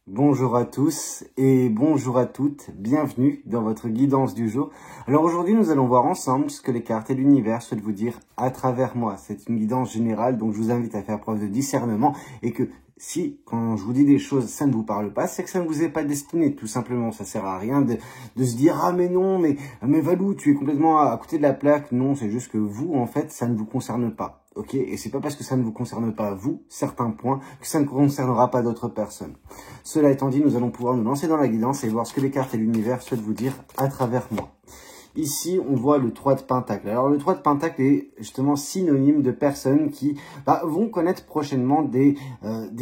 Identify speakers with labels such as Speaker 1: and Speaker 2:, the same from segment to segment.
Speaker 1: Bonjour à tous et bonjour à toutes, bienvenue dans votre guidance du jour. Alors aujourd'hui nous allons voir ensemble ce que les cartes et l'univers souhaitent vous dire à travers moi. C'est une guidance générale, donc je vous invite à faire preuve de discernement et que si, quand je vous dis des choses, ça ne vous parle pas, c'est que ça ne vous est pas destiné, tout simplement. Ça sert à rien de se dire « Ah mais non, mais Valou, tu es complètement à côté de la plaque ». Non, c'est juste que vous, en fait, ça ne vous concerne pas. Ok, et c'est pas parce que ça ne vous concerne pas, vous, certains points, que ça ne concernera pas d'autres personnes. Cela étant dit, nous allons pouvoir nous lancer dans la guidance et voir ce que les cartes et l'univers souhaitent vous dire à travers moi. Ici, on voit le 3 de Pentacle. Alors, le 3 de Pentacle est justement synonyme de personnes qui vont connaître prochainement des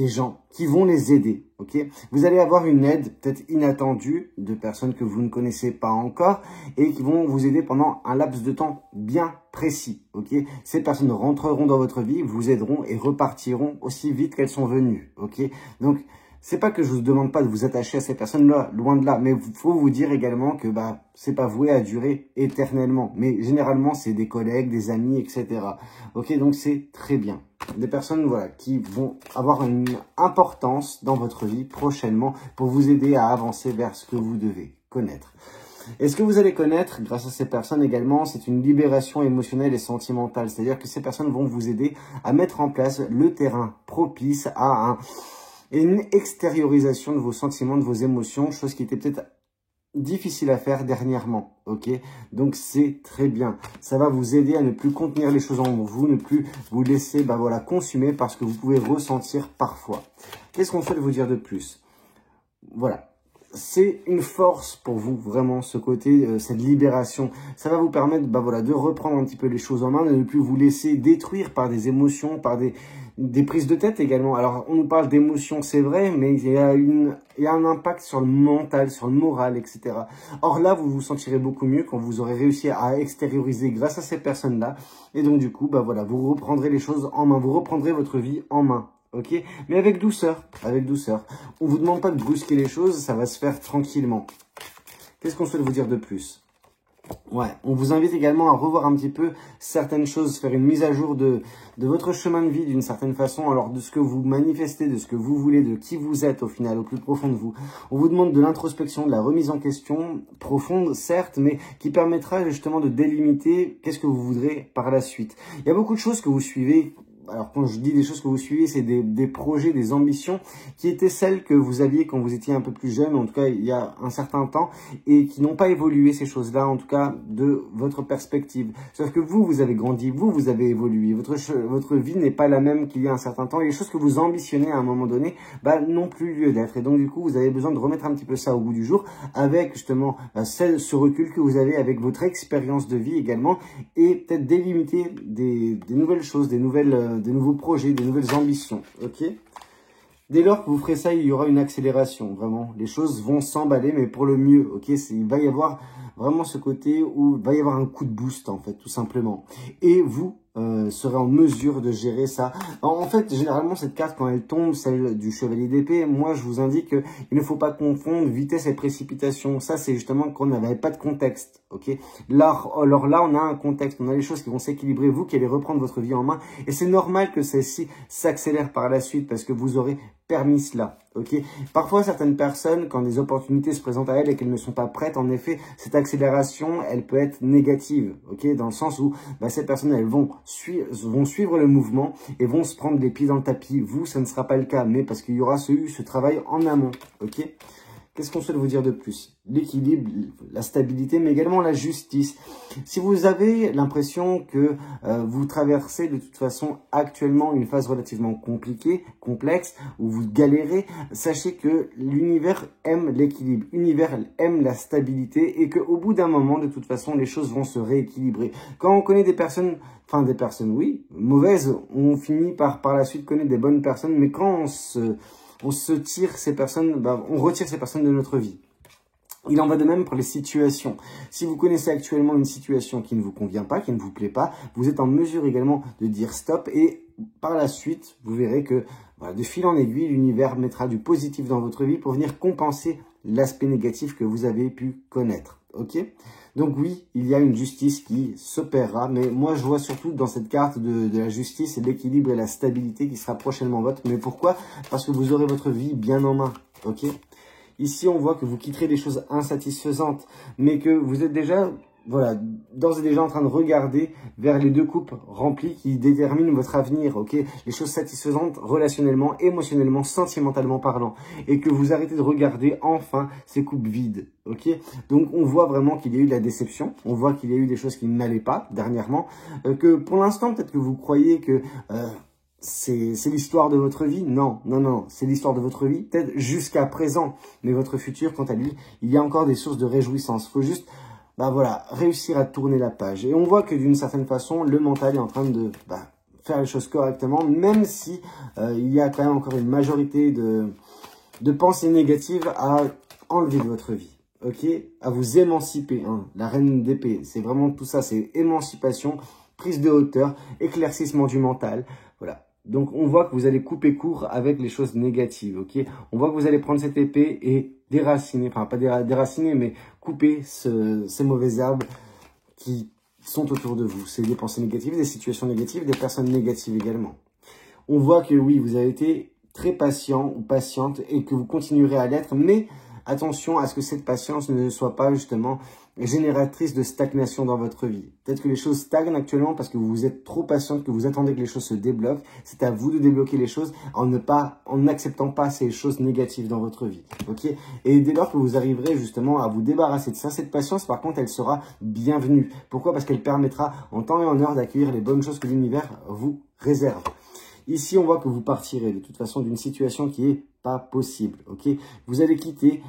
Speaker 1: gens qui vont les aider. Ok, vous allez avoir une aide peut-être inattendue de personnes que vous ne connaissez pas encore et qui vont vous aider pendant un laps de temps bien précis. Ok, ces personnes rentreront dans votre vie, vous aideront et repartiront aussi vite qu'elles sont venues. Ok, donc c'est pas que je vous demande pas de vous attacher à ces personnes-là, loin de là, mais il faut vous dire également que c'est pas voué à durer éternellement. Mais généralement, c'est des collègues, des amis, etc. Ok, donc c'est très bien. Des personnes qui vont avoir une importance dans votre vie prochainement pour vous aider à avancer vers ce que vous devez connaître. Et ce que vous allez connaître grâce à ces personnes également, c'est une libération émotionnelle et sentimentale. C'est-à-dire que ces personnes vont vous aider à mettre en place le terrain propice à une extériorisation de vos sentiments, de vos émotions, chose qui était peut-être difficile à faire dernièrement, ok? Donc c'est très bien. Ça va vous aider à ne plus contenir les choses en vous, ne plus vous laisser consumer parce que vous pouvez ressentir parfois. Qu'est-ce qu'on souhaite vous dire de plus? Voilà. C'est une force pour vous, vraiment, ce côté, cette libération. Ça va vous permettre de reprendre un petit peu les choses en main, de ne plus vous laisser détruire par des émotions, par des prises de tête également. Alors, on nous parle d'émotions, c'est vrai, mais il y a un impact sur le mental, sur le moral, etc. Or là, vous vous sentirez beaucoup mieux quand vous aurez réussi à extérioriser grâce à ces personnes-là. Et donc, du coup, vous reprendrez les choses en main, vous reprendrez votre vie en main. Ok, mais avec douceur, avec douceur. On vous demande pas de brusquer les choses, ça va se faire tranquillement. Qu'est-ce qu'on souhaite vous dire de plus? Ouais, on vous invite également à revoir un petit peu certaines choses, faire une mise à jour de votre chemin de vie d'une certaine façon, alors de ce que vous manifestez, de ce que vous voulez, de qui vous êtes au final, au plus profond de vous. On vous demande de l'introspection, de la remise en question, profonde certes, mais qui permettra justement de délimiter qu'est-ce que vous voudrez par la suite. Il y a beaucoup de choses que vous suivez. Alors, quand je dis des choses que vous suivez, c'est des projets, des ambitions qui étaient celles que vous aviez quand vous étiez un peu plus jeune, en tout cas il y a un certain temps, et qui n'ont pas évolué ces choses-là, en tout cas de votre perspective. Sauf que vous avez grandi, vous avez évolué, votre vie n'est pas la même qu'il y a un certain temps, et les choses que vous ambitionnez à un moment donné, n'ont plus lieu d'être. Et donc du coup, vous avez besoin de remettre un petit peu ça au goût du jour, avec justement ce recul que vous avez, avec votre expérience de vie également, et peut-être délimiter des nouvelles choses, des nouveaux projets, des nouvelles ambitions, ok? Dès lors que vous ferez ça, il y aura une accélération, vraiment. Les choses vont s'emballer, mais pour le mieux, ok? Il va y avoir vraiment ce côté où il va y avoir un coup de boost, en fait, tout simplement. Et vous serez en mesure de gérer ça. En fait, généralement, cette carte, quand elle tombe, celle du chevalier d'épée, moi, je vous indique qu'il ne faut pas confondre vitesse et précipitation. Ça, c'est justement qu'on n'avait pas de contexte, ok? Alors là, on a un contexte, on a les choses qui vont s'équilibrer, vous qui allez reprendre votre vie en main. Et c'est normal que celle-ci s'accélère par la suite parce que vous aurez permis cela, ok? Parfois, certaines personnes, quand des opportunités se présentent à elles et qu'elles ne sont pas prêtes, en effet, cette accélération, elle peut être négative, ok? Dans le sens où ces personnes, elles vont suivre le mouvement et vont se prendre les pieds dans le tapis. Vous, ça ne sera pas le cas, mais parce qu'il y aura ce travail en amont, ok? Qu'est-ce qu'on souhaite vous dire de plus? L'équilibre, la stabilité, mais également la justice. Si vous avez l'impression que vous traversez de toute façon actuellement une phase relativement compliquée, complexe, où vous galérez, sachez que l'univers aime l'équilibre, l'univers aime la stabilité et qu'au bout d'un moment, de toute façon, les choses vont se rééquilibrer. Quand on connaît des personnes, oui, mauvaises, on finit par la suite connaître des bonnes personnes, mais quand on retire ces personnes de notre vie. Il en va de même pour les situations. Si vous connaissez actuellement une situation qui ne vous convient pas, qui ne vous plaît pas, vous êtes en mesure également de dire stop et par la suite, vous verrez que de fil en aiguille, l'univers mettra du positif dans votre vie pour venir compenser l'aspect négatif que vous avez pu connaître. Ok? Donc oui, il y a une justice qui s'opérera, mais moi je vois surtout dans cette carte de la justice et l'équilibre et la stabilité qui sera prochainement votre. Mais pourquoi? Parce que vous aurez votre vie bien en main. ok? Ici, on voit que vous quitterez des choses insatisfaisantes, mais que vous êtes déjà, voilà, d'ores et déjà en train de regarder vers les 2 coupes remplies qui déterminent votre avenir, ok? Les choses satisfaisantes relationnellement, émotionnellement, sentimentalement parlant. Et que vous arrêtez de regarder enfin ces coupes vides, ok? Donc, on voit vraiment qu'il y a eu de la déception. On voit qu'il y a eu des choses qui n'allaient pas dernièrement. Que pour l'instant, peut-être que vous croyez que... c'est l'histoire de votre vie? Non, non, non, c'est l'histoire de votre vie, peut-être jusqu'à présent. Mais votre futur, quant à lui, il y a encore des sources de réjouissance. Il faut juste, bah voilà, réussir à tourner la page. Et on voit que d'une certaine façon, le mental est en train de faire les choses correctement, même si il y a quand même encore une majorité de pensées négatives à enlever de votre vie. Ok, à vous émanciper, hein. La reine d'épée, c'est vraiment tout ça, c'est émancipation, prise de hauteur, éclaircissement du mental, voilà. Donc, on voit que vous allez couper court avec les choses négatives, ok? On voit que vous allez prendre cette épée et déraciner, enfin, pas déraciner, mais couper ces mauvaises herbes qui sont autour de vous. C'est des pensées négatives, des situations négatives, des personnes négatives également. On voit que oui, vous avez été très patient ou patiente et que vous continuerez à l'être, mais attention à ce que cette patience ne soit pas justement génératrice de stagnation dans votre vie. Peut-être que les choses stagnent actuellement parce que vous êtes trop patiente, que vous attendez que les choses se débloquent. C'est à vous de débloquer les choses en n'acceptant pas ces choses négatives dans votre vie. Ok? Et dès lors que vous arriverez justement à vous débarrasser de ça, cette patience, par contre, elle sera bienvenue. Pourquoi? Parce qu'elle permettra en temps et en heure d'accueillir les bonnes choses que l'univers vous réserve. Ici, on voit que vous partirez de toute façon d'une situation qui est pas possible, ok? Vous allez quitter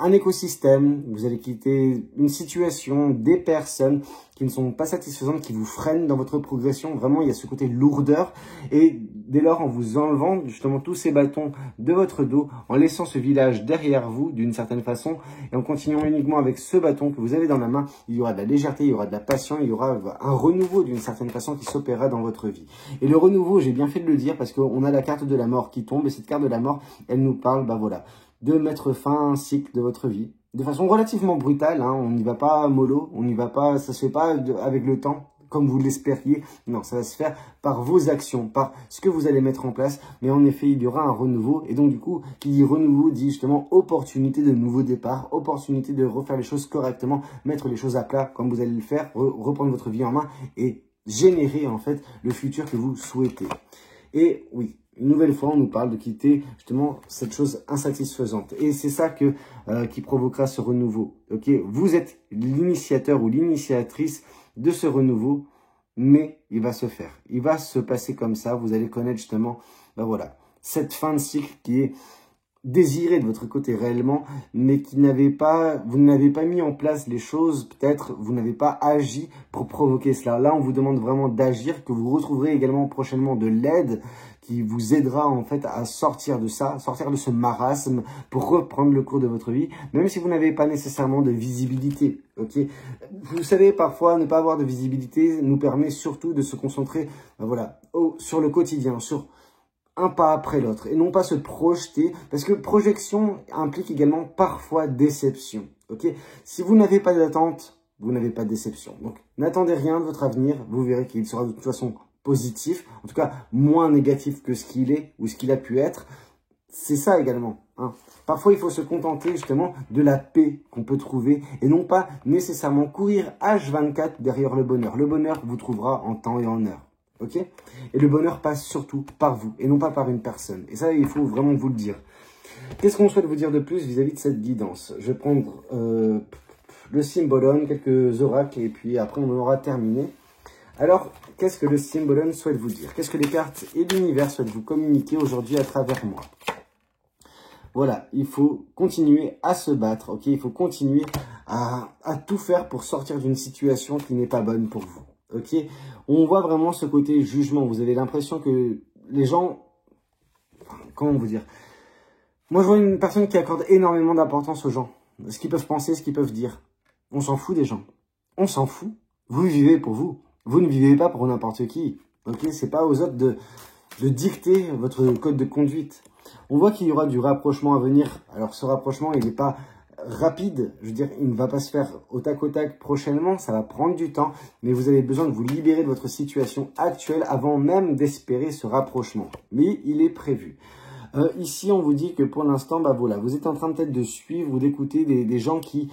Speaker 1: un écosystème, vous allez quitter une situation, des personnes qui ne sont pas satisfaisantes, qui vous freinent dans votre progression. Vraiment, il y a ce côté lourdeur. Et dès lors, en vous enlevant justement tous ces bâtons de votre dos, en laissant ce village derrière vous d'une certaine façon, et en continuant uniquement avec ce bâton que vous avez dans la main, il y aura de la légèreté, il y aura de la passion, il y aura un renouveau d'une certaine façon qui s'opérera dans votre vie. Et le renouveau, j'ai bien fait de le dire parce qu'on a la carte de la mort qui tombe, et cette carte de la mort, elle nous parle, bah voilà, de mettre fin à un cycle de votre vie. De façon relativement brutale, hein, on n'y va pas mollo, on n'y va pas, ça se fait pas avec le temps, comme vous l'espériez. Non, ça va se faire par vos actions, par ce que vous allez mettre en place. Mais en effet, il y aura un renouveau. Et donc, du coup, qui dit renouveau dit justement opportunité de nouveau départ, opportunité de refaire les choses correctement, mettre les choses à plat comme vous allez le faire, reprendre votre vie en main et générer en fait le futur que vous souhaitez. Et oui, une nouvelle fois, on nous parle de quitter justement cette chose insatisfaisante. Et c'est ça qui provoquera ce renouveau. Ok, vous êtes l'initiateur ou l'initiatrice de ce renouveau, mais il va se faire. Il va se passer comme ça. Vous allez connaître justement, ben voilà, cette fin de cycle qui est désirée de votre côté réellement, mais qui vous n'avez pas mis en place les choses, peut-être vous n'avez pas agi pour provoquer cela. Là, on vous demande vraiment d'agir, que vous retrouverez également prochainement de l'aide qui vous aidera en fait à sortir de ça, sortir de ce marasme pour reprendre le cours de votre vie, même si vous n'avez pas nécessairement de visibilité. Ok, vous savez, parfois ne pas avoir de visibilité nous permet surtout de se concentrer, voilà, sur le quotidien, sur un pas après l'autre et non pas se projeter, parce que projection implique également parfois déception. Ok, si vous n'avez pas d'attente, vous n'avez pas de déception. Donc n'attendez rien de votre avenir, vous verrez qu'il sera de toute façon positif, en tout cas moins négatif que ce qu'il est ou ce qu'il a pu être. C'est ça également, hein. Parfois, il faut se contenter justement de la paix qu'on peut trouver et non pas nécessairement courir H24 derrière le bonheur. Le bonheur vous trouvera en temps et en heure. Ok? Et le bonheur passe surtout par vous et non pas par une personne. Et ça, il faut vraiment vous le dire. Qu'est-ce qu'on souhaite vous dire de plus vis-à-vis de cette guidance? Je vais prendre le Symbolon, quelques oracles et puis après on aura terminé. Alors, qu'est-ce que le Symbolon souhaite vous dire? Qu'est-ce que les cartes et l'univers souhaitent vous communiquer aujourd'hui à travers moi? Voilà, il faut continuer à se battre, ok? Il faut continuer à tout faire pour sortir d'une situation qui n'est pas bonne pour vous, ok? On voit vraiment ce côté jugement. Vous avez l'impression que les gens... Comment vous dire? Moi, je vois une personne qui accorde énormément d'importance aux gens. Ce qu'ils peuvent penser, ce qu'ils peuvent dire. On s'en fout des gens. On s'en fout. Vous vivez pour vous. Vous ne vivez pas pour n'importe qui, ok? C'est pas aux autres de dicter votre code de conduite. On voit qu'il y aura du rapprochement à venir. Alors, ce rapprochement, il n'est pas rapide. Je veux dire, il ne va pas se faire au tac prochainement. Ça va prendre du temps. Mais vous avez besoin de vous libérer de votre situation actuelle avant même d'espérer ce rapprochement. Mais il est prévu. Ici, on vous dit que pour l'instant, bah voilà, vous êtes en train peut-être de suivre ou d'écouter des gens qui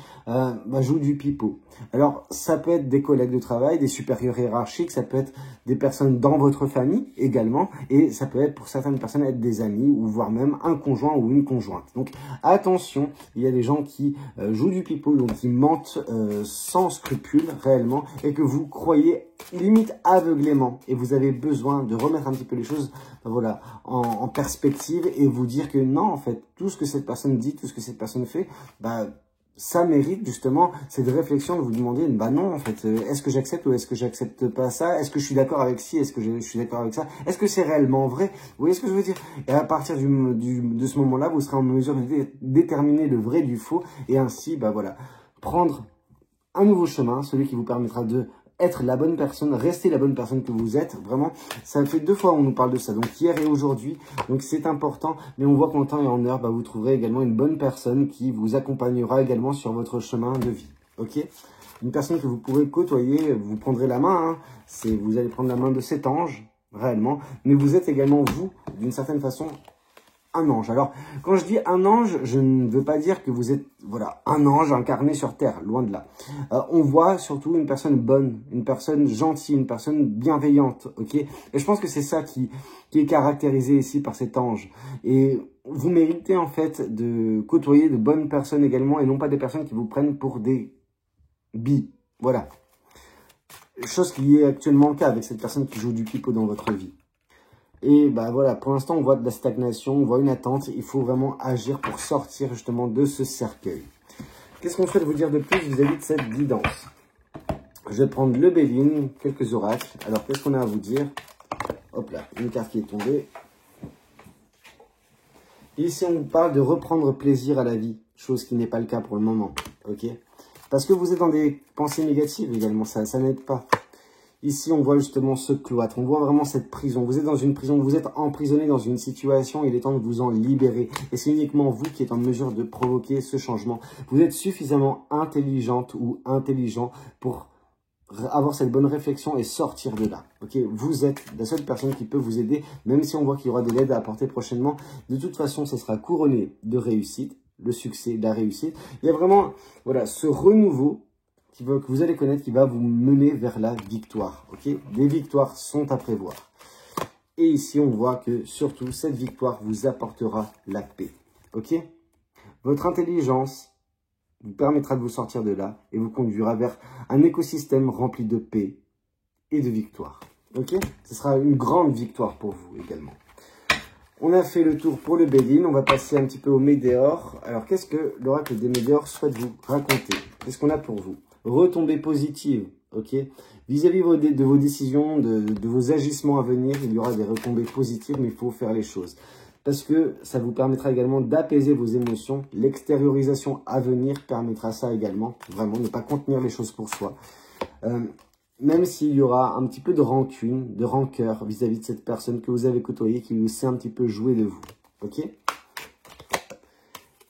Speaker 1: jouent du pipeau. Alors, ça peut être des collègues de travail, des supérieurs hiérarchiques, ça peut être des personnes dans votre famille également, et ça peut être pour certaines personnes être des amis ou voire même un conjoint ou une conjointe. Donc, attention, il y a des gens qui jouent du pipeau, donc qui mentent sans scrupule réellement, et que vous croyez limite aveuglément, et vous avez besoin de remettre un petit peu les choses voilà, en perspective et vous dire que non, en fait, tout ce que cette personne dit, tout ce que cette personne fait, bah, ça mérite justement cette réflexion de vous demander, bah non, en fait, est-ce que j'accepte ou est-ce que j'accepte pas ça? Est-ce que je suis d'accord avec ci? Est-ce que je suis d'accord avec ça? Est-ce que c'est réellement vrai? Vous voyez ce que je veux dire? Et à partir de ce moment-là, vous serez en mesure de déterminer le vrai du faux et ainsi, bah voilà, prendre un nouveau chemin, celui qui vous permettra de être la bonne personne, rester la bonne personne que vous êtes. Vraiment, ça fait 2 fois on nous parle de ça. Donc hier et aujourd'hui, donc c'est important. Mais on voit qu'en temps et en heure, bah, vous trouverez également une bonne personne qui vous accompagnera également sur votre chemin de vie. Ok? Une personne que vous pourrez côtoyer, vous prendrez la main. Hein, vous allez prendre la main de cet ange, réellement. Mais vous êtes également, vous, d'une certaine façon, un ange. Alors, quand je dis un ange, je ne veux pas dire que vous êtes, voilà, un ange incarné sur terre, loin de là. On voit surtout une personne bonne, une personne gentille, une personne bienveillante, ok? Et je pense que c'est ça qui est caractérisé ici par cet ange. Et vous méritez en fait de côtoyer de bonnes personnes également, et non pas des personnes qui vous prennent pour des billes. Voilà. Chose qui est actuellement le cas avec cette personne qui joue du pipeau dans votre vie. Et bah voilà, pour l'instant, on voit de la stagnation, on voit une attente. Il faut vraiment agir pour sortir justement de ce cercueil. Qu'est-ce qu'on souhaite vous dire de plus vis-à-vis de cette guidance? Je vais prendre le Béline, quelques oracles. Alors, qu'est-ce qu'on a à vous dire? Hop là, une carte qui est tombée. Ici, on parle de reprendre plaisir à la vie, chose qui n'est pas le cas pour le moment, ok? Parce que vous êtes dans des pensées négatives également, ça n'aide pas. Ici, on voit justement ce cloître, on voit vraiment cette prison. Vous êtes dans une prison, vous êtes emprisonné dans une situation, il est temps de vous en libérer. Et c'est uniquement vous qui êtes en mesure de provoquer ce changement. Vous êtes suffisamment intelligente ou intelligent pour avoir cette bonne réflexion et sortir de là. Okay, vous êtes la seule personne qui peut vous aider, même si on voit qu'il y aura de l'aide à apporter prochainement. De toute façon, ce sera couronné de réussite, le succès, la réussite. Il y a vraiment voilà, ce renouveau que vous allez connaître, qui va vous mener vers la victoire. Okay, des victoires sont à prévoir. Et ici, on voit que surtout, cette victoire vous apportera la paix. Ok, votre intelligence vous permettra de vous sortir de là et vous conduira vers un écosystème rempli de paix et de victoire. Ok, ce sera une grande victoire pour vous également. On a fait le tour pour le Béline, on va passer un petit peu au Médéor. Alors, qu'est-ce que l'oracle des Médéors souhaite vous raconter? Qu'est-ce qu'on a pour vous? Retombées positives, ok? Vis-à-vis de vos décisions, de vos agissements à venir, il y aura des retombées positives, mais il faut faire les choses. Parce que ça vous permettra également d'apaiser vos émotions. L'extériorisation à venir permettra ça également. Vraiment, ne pas contenir les choses pour soi. Même s'il y aura un petit peu de rancune, de rancœur vis-à-vis de cette personne que vous avez côtoyée, qui vous sait un petit peu jouer de vous, ok?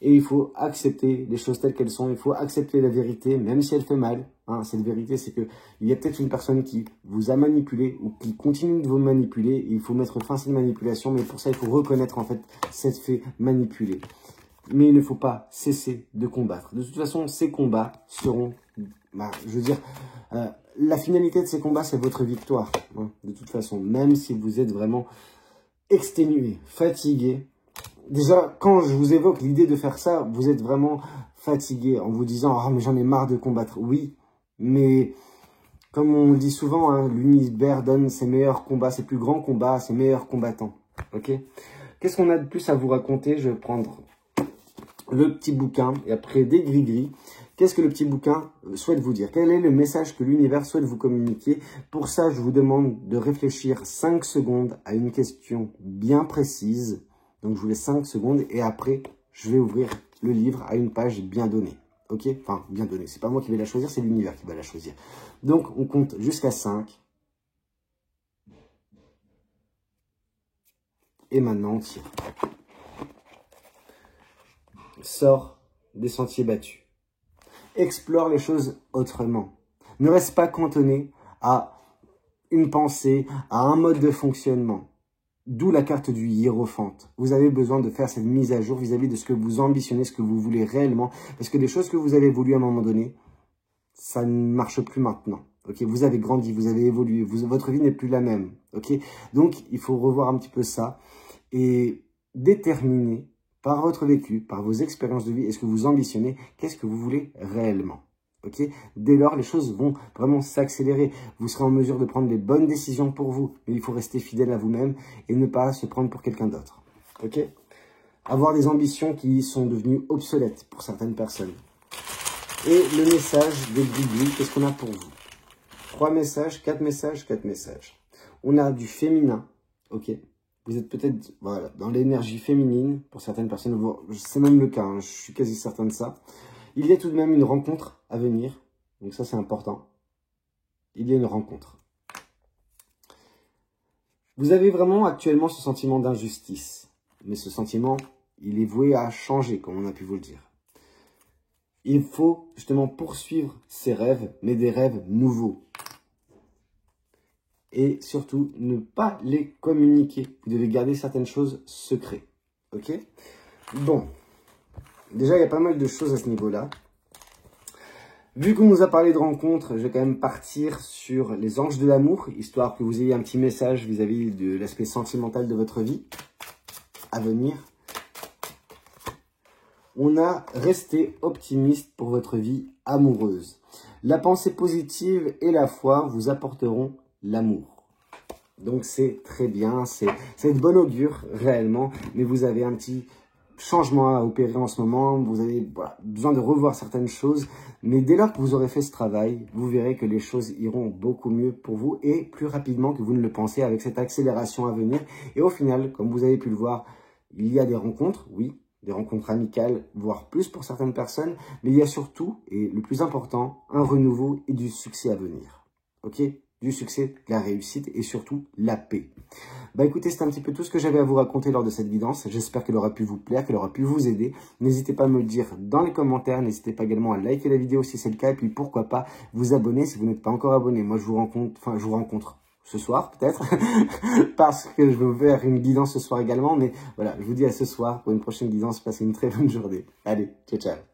Speaker 1: Et il faut accepter les choses telles qu'elles sont. Il faut accepter la vérité, même si elle fait mal. Hein, cette vérité, c'est qu'il y a peut-être une personne qui vous a manipulé ou qui continue de vous manipuler. Et il faut mettre fin à cette manipulation. Mais pour ça, il faut reconnaître en fait cette fait manipulée. Mais il ne faut pas cesser de combattre. De toute façon, ces combats seront... je veux dire, la finalité de ces combats, c'est votre victoire. Hein, de toute façon, même si vous êtes vraiment exténué, fatigué. Déjà, quand je vous évoque l'idée de faire ça, vous êtes vraiment fatigué en vous disant « Ah, mais j'en ai marre de combattre ». Oui, mais comme on le dit souvent, hein, l'univers donne ses meilleurs combats, ses plus grands combats à ses meilleurs combattants. Ok. Qu'est-ce qu'on a de plus à vous raconter? Je vais prendre le petit bouquin et après des gris-gris. Qu'est-ce que le petit bouquin souhaite vous dire? Quel est le message que l'univers souhaite vous communiquer? Pour ça, je vous demande de réfléchir 5 secondes à une question bien précise. Donc, je vous laisse 5 secondes et après, je vais ouvrir le livre à une page bien donnée. Ok? Enfin, bien donnée. C'est pas moi qui vais la choisir, c'est l'univers qui va la choisir. Donc, on compte jusqu'à 5. Et maintenant, on tire. Sors des sentiers battus. Explore les choses autrement. Ne reste pas cantonné à une pensée, à un mode de fonctionnement. D'où la carte du hiérophante. Vous avez besoin de faire cette mise à jour vis-à-vis de ce que vous ambitionnez, ce que vous voulez réellement. Parce que les choses que vous avez voulu à un moment donné, ça ne marche plus maintenant. Ok, vous avez grandi, vous avez évolué, votre vie n'est plus la même. Ok, donc il faut revoir un petit peu ça et déterminer par votre vécu, par vos expériences de vie, est-ce que vous ambitionnez, qu'est-ce que vous voulez réellement. Ok, dès lors, les choses vont vraiment s'accélérer. Vous serez en mesure de prendre les bonnes décisions pour vous, mais il faut rester fidèle à vous-même et ne pas se prendre pour quelqu'un d'autre. Ok, avoir des ambitions qui sont devenues obsolètes pour certaines personnes. Et le message des Grigouilles, qu'est-ce qu'on a pour vous? 3 messages, 4 messages, 4 messages. On a du féminin, ok. Vous êtes peut-être voilà, dans l'énergie féminine, pour certaines personnes, c'est même le cas, hein, je suis quasi certain de ça. Il y a tout de même une rencontre à venir, donc ça c'est important. Il y a une rencontre. Vous avez vraiment actuellement ce sentiment d'injustice, mais ce sentiment, il est voué à changer, comme on a pu vous le dire. Il faut justement poursuivre ses rêves, mais des rêves nouveaux. Et surtout, ne pas les communiquer. Vous devez garder certaines choses secrètes. Ok? Bon. Déjà, il y a pas mal de choses à ce niveau-là. Vu qu'on nous a parlé de rencontres, je vais quand même partir sur les anges de l'amour, histoire que vous ayez un petit message vis-à-vis de l'aspect sentimental de votre vie à venir. On a resté optimiste pour votre vie amoureuse. La pensée positive et la foi vous apporteront l'amour. Donc c'est très bien, c'est de bon augure réellement, mais vous avez un petit changement à opérer en ce moment, vous avez besoin de revoir certaines choses, mais dès lors que vous aurez fait ce travail, vous verrez que les choses iront beaucoup mieux pour vous et plus rapidement que vous ne le pensez avec cette accélération à venir. Et au final, comme vous avez pu le voir, il y a des rencontres, oui, des rencontres amicales, voire plus pour certaines personnes, mais il y a surtout, et le plus important, un renouveau et du succès à venir. Ok ? Du succès, de la réussite et surtout la paix. Bah écoutez, c'est un petit peu tout ce que j'avais à vous raconter lors de cette guidance. J'espère qu'elle aura pu vous plaire, qu'elle aura pu vous aider. N'hésitez pas à me le dire dans les commentaires. N'hésitez pas également à liker la vidéo si c'est le cas. Et puis pourquoi pas vous abonner si vous n'êtes pas encore abonné. Moi je vous rencontre ce soir peut-être parce que je vais vous faire une guidance ce soir également. Mais voilà, je vous dis à ce soir pour une prochaine guidance. Passez une très bonne journée. Allez, ciao ciao.